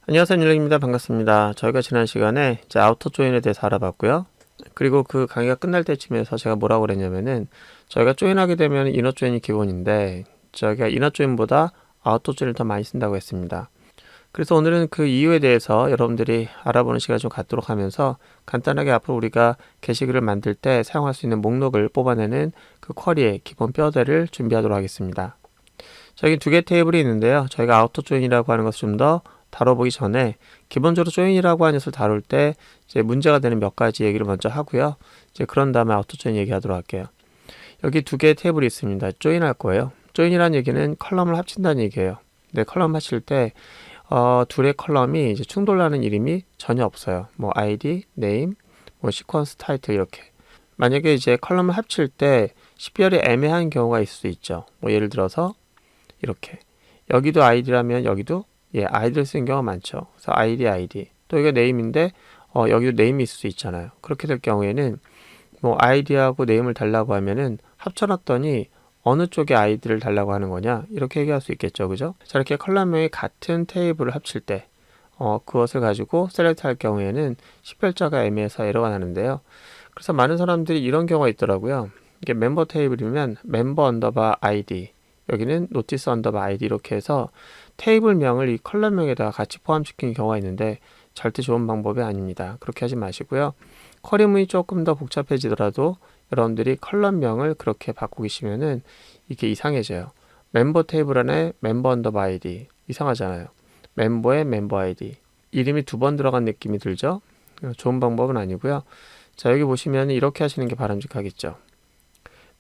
안녕하세요, 닐렉입니다. 반갑습니다. 저희가 지난 시간에 이제 아우터 조인에 대해서 알아봤고요. 그리고 그 강의가 끝날 때쯤에서 제가 뭐라고 그랬냐면은 저희가 조인하게 되면 이너 조인이 기본인데 저희가 이너 조인보다 아우터 조인을 더 많이 쓴다고 했습니다. 그래서 오늘은 그 이유에 대해서 여러분들이 알아보는 시간을 좀 갖도록 하면서 간단하게 앞으로 우리가 게시글을 만들 때 사용할 수 있는 목록을 뽑아내는 그 쿼리의 기본 뼈대를 준비하도록 하겠습니다. 저기 두 개 테이블이 있는데요. 저희가 아우터 조인이라고 하는 것을 좀 더 다뤄보기 전에 기본적으로 조인이라고 하는 것을 다룰 때 이제 문제가 되는 몇 가지 얘기를 먼저 하고요. 이제 그런 다음에 아우터 조인 얘기하도록 할게요. 여기 두 개의 테이블이 있습니다. 조인할 거예요. 조인이라는 얘기는 컬럼을 합친다는 얘기예요. 근데 컬럼 합칠 때 둘의 컬럼이 이제 충돌나는 이름이 전혀 없어요. 뭐 ID, name, 뭐 시퀀스 타이틀 이렇게. 만약에 이제 컬럼을 합칠 때 식별이 애매한 경우가 있을 수 있죠. 뭐 예를 들어서 이렇게 여기도 id라면 여기도 id를 쓰는 경우가 많죠. 그래서 ID 또 이거 name인데 여기도 name이 있을 수 있잖아요. 그렇게 될 경우에는 뭐 id하고 name을 달라고 하면은 합쳐놨더니 어느 쪽에 id를 달라고 하는 거냐 이렇게 얘기할 수 있겠죠. 그죠? 자, 이렇게 컬럼명이 같은 테이블을 합칠 때 그것을 가지고 셀렉트 할 경우에는 식별자가 애매해서 에러가 나는데요. 그래서 많은 사람들이 이런 경우가 있더라고요. 이게 멤버 테이블이면 멤버 언더바 id, 여기는 노티스 언더바 id 이렇게 해서 테이블명을 이 컬럼명에다가 같이 포함시키는 경우가 있는데 절대 좋은 방법이 아닙니다. 그렇게 하지 마시고요. 쿼리문이 조금 더 복잡해지더라도 여러분들이 컬럼명을 그렇게 바꾸고 계시면은 이게 이상해져요. 멤버 테이블 안에 멤버 언더바 id 이상하잖아요. 멤버에 멤버 아이디 이름이 두 번 들어간 느낌이 들죠. 좋은 방법은 아니고요. 자, 여기 보시면 이렇게 하시는 게 바람직하겠죠.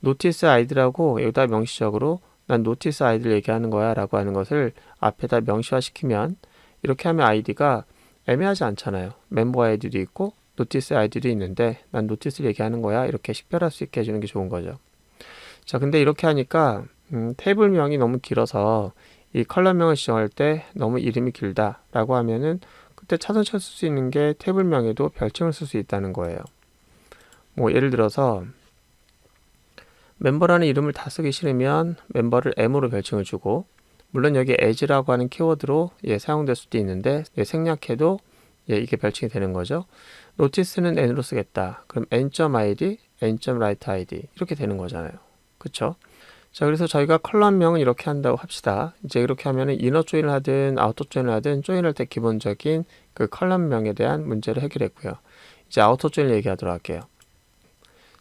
노티스 아이디라고 여기다 명시적으로 난 노티스 아이디를 얘기하는 거야 라고 하는 것을 앞에다 명시화 시키면 이렇게 하면 아이디가 애매하지 않잖아요. 멤버 아이디도 있고 노티스 아이디도 있는데 난 노티스를 얘기하는 거야 이렇게 식별할 수 있게 해주는 게 좋은 거죠. 자, 근데 이렇게 하니까 테이블명이 너무 길어서 이 컬럼명을 지정할 때 너무 이름이 길다 라고 하면은 그때 차선차 쓸 수 있는 게 테이블명에도 별칭을 쓸 수 있다는 거예요. 뭐 예를 들어서 멤버라는 이름을 다 쓰기 싫으면 멤버를 M으로 별칭을 주고, 물론 여기 as라고 하는 키워드로 사용될 수도 있는데 생략해도 이게 별칭이 되는 거죠. 노티스는 n으로 쓰겠다. 그럼 n.id, n.writeid 이렇게 되는 거잖아요. 그쵸? 자, 그래서 저희가 컬럼명은 이렇게 한다고 합시다. 이제 이렇게 하면은 이너 조인을 하든 아우터 조인을 하든 조인할 때 기본적인 그 컬럼명에 대한 문제를 해결했고요. 이제 아우터 조인을 얘기하도록 할게요.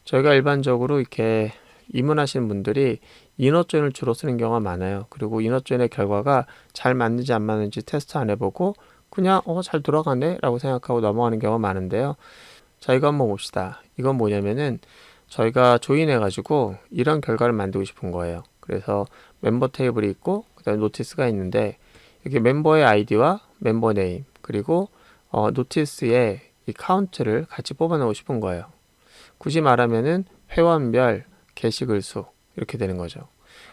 저희가 일반적으로 이렇게 입문하시는 분들이 이너 조인을 주로 쓰는 경우가 많아요. 그리고 이너 조인의 결과가 잘 맞는지 안 맞는지 테스트 안 해보고 그냥 잘 돌아가네 라고 생각하고 넘어가는 경우가 많은데요. 자, 이거 한번 봅시다. 이건 뭐냐면은 저희가 조인해 가지고 이런 결과를 만들고 싶은 거예요. 그래서 멤버 테이블이 있고 그 다음에 노티스가 있는데 여기 멤버의 아이디와 멤버 네임 그리고 노티스의 이 카운트를 같이 뽑아 놓고 싶은 거예요. 굳이 말하면은 회원별 게시글 수 이렇게 되는 거죠.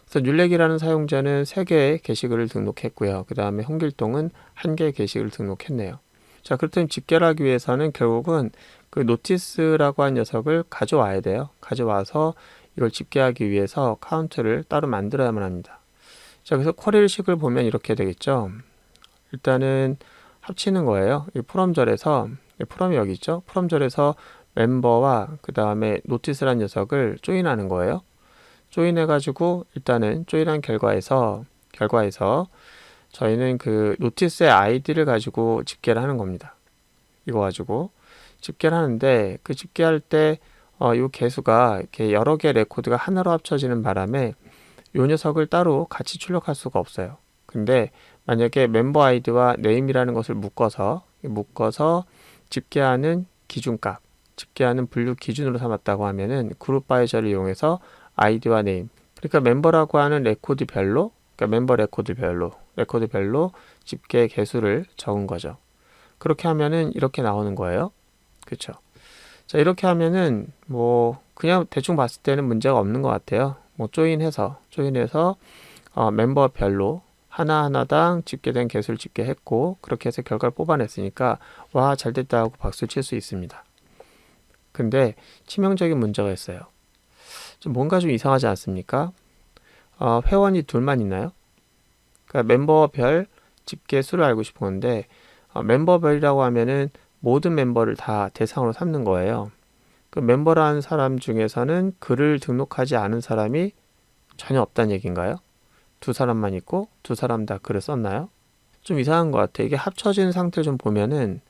그래서 율렉이라는 사용자는 3개의 게시글을 등록했고요. 그 다음에 홍길동은 1개의 게시글을 등록했네요. 자, 그렇다면 집계하기 위해서는 결국은 그 노티스라고 한 녀석을 가져와야 돼요. 가져와서 이걸 집계하기 위해서 카운트를 따로 만들어야만 합니다. 자, 그래서 쿼리식을 보면 이렇게 되겠죠. 일단은 합치는 거예요. 이 프롬절에서 프롬이 여기 있죠. 프롬절에서 멤버와 그 다음에 노티스라는 녀석을 조인하는 거예요. 조인해가지고 일단은 조인한 결과에서 저희는 그 노티스의 아이디를 가지고 집계를 하는 겁니다. 이거 가지고 집계를 하는데 그 집계할 때 이 개수가 이렇게 여러 개의 레코드가 하나로 합쳐지는 바람에 이 녀석을 따로 같이 출력할 수가 없어요. 근데 만약에 멤버 아이디와 네임이라는 것을 묶어서 집계하는 기준값, 집계하는 분류 기준으로 삼았다고 하면은 그룹 바이저를 이용해서 아이디와 네임, 그러니까 멤버라고 하는 레코드별로, 그러니까 멤버 레코드별로 집계 개수를 적은 거죠. 그렇게 하면은 이렇게 나오는 거예요. 그쵸? 자, 이렇게 하면은 뭐 그냥 대충 봤을 때는 문제가 없는 것 같아요. 뭐 조인해서 멤버별로 하나하나당 집계된 개수를 집계했고 그렇게 해서 결과를 뽑아냈으니까 와, 잘됐다 하고 박수를 칠 수 있습니다. 근데 치명적인 문제가 있어요. 뭔가 좀 이상하지 않습니까? 회원이 둘만 있나요? 그러니까 멤버별 집계 수를 알고 싶은 건데 멤버별이라고 하면은 모든 멤버를 다 대상으로 삼는 거예요. 그 멤버라는 사람 중에서는 글을 등록하지 않은 사람이 전혀 없다는 얘기인가요? 두 사람만 있고 두 사람 다 글을 썼나요? 좀 이상한 것 같아. 이게 합쳐진 상태를 좀 보면은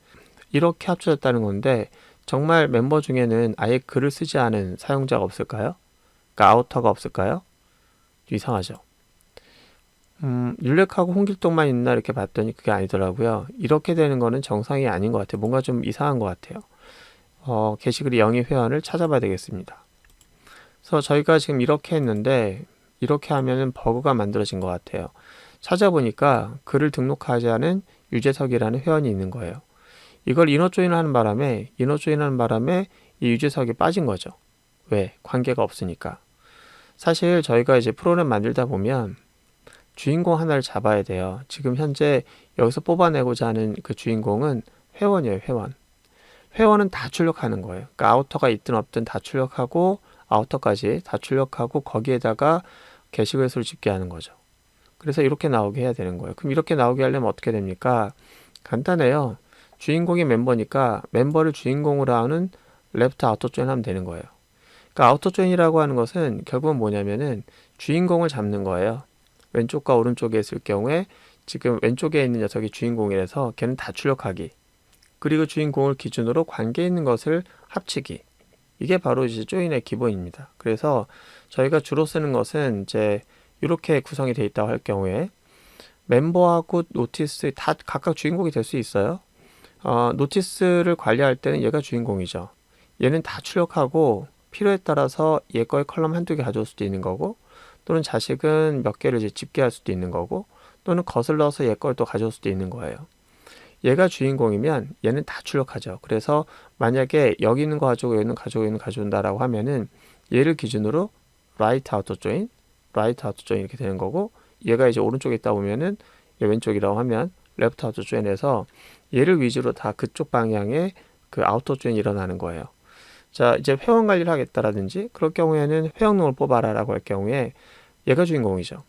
이렇게 합쳐졌다는 건데 정말 멤버 중에는 아예 글을 쓰지 않은 사용자가 없을까요? 그러니까 아우터가 없을까요? 이상하죠. 율렉하고 홍길동만 있나 이렇게 봤더니 그게 아니더라고요. 이렇게 되는 거는 정상이 아닌 것 같아요. 뭔가 좀 이상한 것 같아요. 게시글이 영입 회원을 찾아봐야 되겠습니다. 그래서 저희가 지금 이렇게 했는데 이렇게 하면은 버그가 만들어진 것 같아요. 찾아보니까 글을 등록하지 않은 유재석이라는 회원이 있는 거예요. 이걸 인원 조인을 하는 바람에 이 유재석이 빠진 거죠. 왜? 관계가 없으니까. 사실 저희가 이제 프로그램 만들다 보면 주인공 하나를 잡아야 돼요. 지금 현재 여기서 뽑아내고자 하는 그 주인공은 회원이에요, 회원. 회원은 다 출력하는 거예요. 그러니까 아우터가 있든 없든 다 출력하고 아우터까지 다 출력하고 거기에다가 게시글 수를 집게 하는 거죠. 그래서 이렇게 나오게 해야 되는 거예요. 그럼 이렇게 나오게 하려면 어떻게 됩니까? 간단해요. 주인공이 멤버니까 멤버를 주인공으로 하는 레프트 아우터 조인 하면 되는 거예요. 그러니까 아우터 조인이라고 하는 것은 결국은 뭐냐면은 주인공을 잡는 거예요. 왼쪽과 오른쪽에 있을 경우에 지금 왼쪽에 있는 녀석이 주인공이라서 걔는 다 출력하기. 그리고 주인공을 기준으로 관계 있는 것을 합치기. 이게 바로 이제 조인의 기본입니다. 그래서 저희가 주로 쓰는 것은 이제 이렇게 구성이 되어 있다고 할 경우에 멤버하고 노티스 다 각각 주인공이 될 수 있어요. 노티스를 관리할 때는 얘가 주인공이죠. 얘는 다 출력하고 필요에 따라서 얘 거의 컬럼 한두 개 가져올 수도 있는 거고 또는 자식은 몇 개를 이제 집계할 수도 있는 거고 또는 거슬러서 얘 걸 또 가져올 수도 있는 거예요. 얘가 주인공이면 얘는 다 출력하죠. 그래서 만약에 여기 있는 거 가지고 여기 있는 거 가지고 있는 거 가져온다라고 하면은 얘를 기준으로 right out join 이렇게 되는 거고 얘가 이제 오른쪽에 있다 보면은 얘 왼쪽이라고 하면 left out join에서 얘를 위주로 다 그쪽 방향에 그 아우터 조인이 일어나는 거예요. 자, 이제 회원 관리를 하겠다라든지 그럴 경우에는 회원록을 뽑아라 라고 할 경우에 얘가 주인공이죠.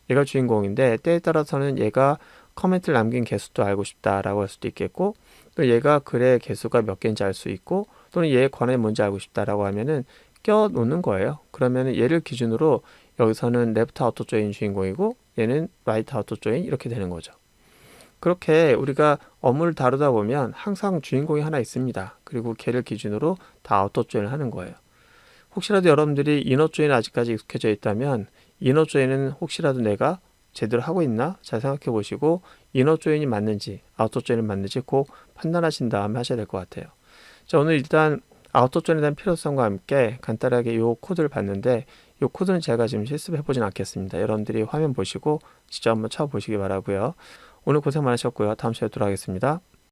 얘가 주인공인데 때에 따라서는 얘가 커멘트를 남긴 개수도 알고 싶다라고 할 수도 있겠고 또 얘가 글의 개수가 몇 개인지 알 수 있고 또는 얘에 관해 뭔지 알고 싶다라고 하면은 껴 놓는 거예요. 그러면은 얘를 기준으로 여기서는 레프트 아우터 조인 주인공이고 얘는 라이트 아우터 조인 이렇게 되는 거죠. 그렇게 우리가 업무를 다루다 보면 항상 주인공이 하나 있습니다. 그리고 걔를 기준으로 다 아우터 조인을 하는 거예요. 혹시라도 여러분들이 이너 조인 아직까지 익숙해져 있다면 이너 조인은 혹시라도 내가 제대로 하고 있나? 잘 생각해 보시고 이너 조인이 맞는지 아우터 조인이 맞는지 꼭 판단하신 다음에 하셔야 될 것 같아요. 자, 오늘 일단 아우터 조인에 대한 필요성과 함께 간단하게 이 코드를 봤는데 이 코드는 제가 지금 실습해 보진 않겠습니다. 여러분들이 화면 보시고 직접 한번 쳐보시기 바라고요. 오늘 고생 많으셨고요. 다음 시간에 돌아오겠습니다.